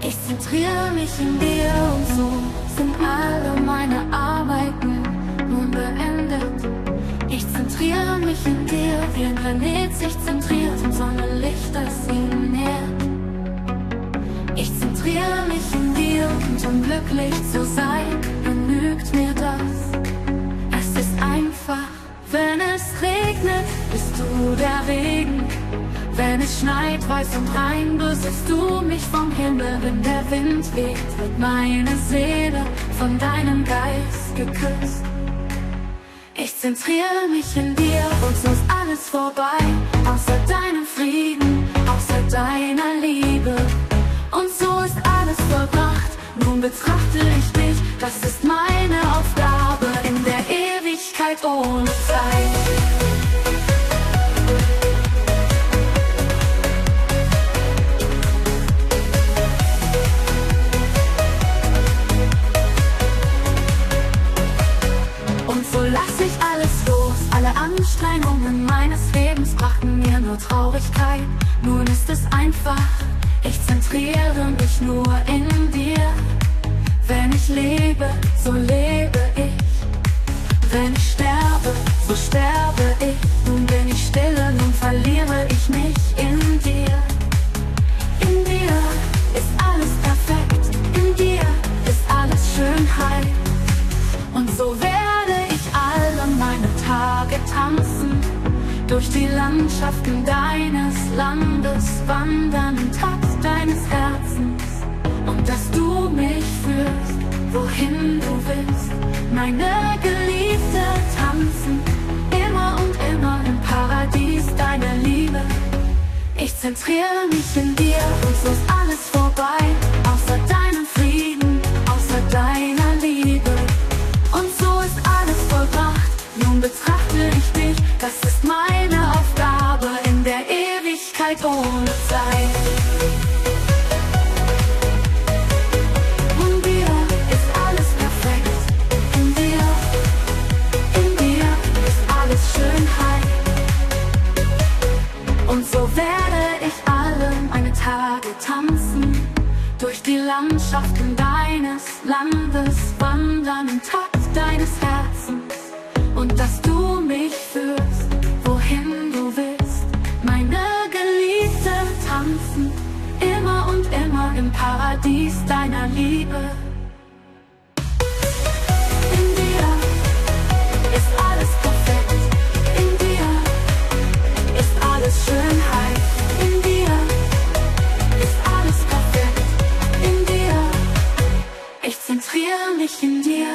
Ich zentriere mich in dir und so sind alle meine Arbeiten nun beendet. Ich zentriere mich in dir, wie ein Planet sich zentriert und Sonnenlicht, das ihn nährt. Ich zentriere mich in dir und um glücklich zu sein, genügt mir das. Es ist einfach, wenn es regnet, bist du der Regen. Wenn es schneit, weiß und rein, berührst du mich vom Himmel. Wenn der Wind weht, wird meine Seele von deinem Geist geküsst. Ich zentriere mich in dir und so ist alles vorbei, außer deinem Frieden, außer deiner Liebe. Und so ist alles vollbracht, nun betrachte ich dich, das ist meine Aufgabe in der Ewigkeit ohne Zeit. So lass ich alles los, alle Anstrengungen meines Lebens brachten mir nur Traurigkeit. Nun ist es einfach, ich zentriere mich nur in dir. Wenn ich lebe, so lebe ich. Wenn ich sterbe, so sterbe ich. Nun bin ich stille, nun verliere ich mich in dir. In dir ist alles perfekt, in dir ist alles Schönheit. Und so werde ich alle meine Tage tanzen, durch die Landschaften deines Landes wandern im Takt deines Herzens. Und dass du mich führst, wohin du willst, meine Geliebte tanzen, immer und immer im Paradies deiner Liebe. Ich zentriere mich in dir und so ist alles vorbei, außer deinem Frieden, außer deiner Liebe. Und so ist alles vollbracht, nun betrachte ich dich, das ist meine Aufgabe in der Ewigkeit ohne Zeit. Und dir ist alles perfekt, in dir ist alles Schönheit. Und so werde ich alle meine Tage tanzen, durch die Landschaften deines Landes wandern im Takt deines Herzens. Und dass du mich führst, wohin du willst, meine Geliebte tanzen, immer und immer im Paradies deiner Liebe. In dir ist alles perfekt, in dir ist alles Schönheit, in dir ist alles perfekt, in dir. Ich zentriere mich in dir.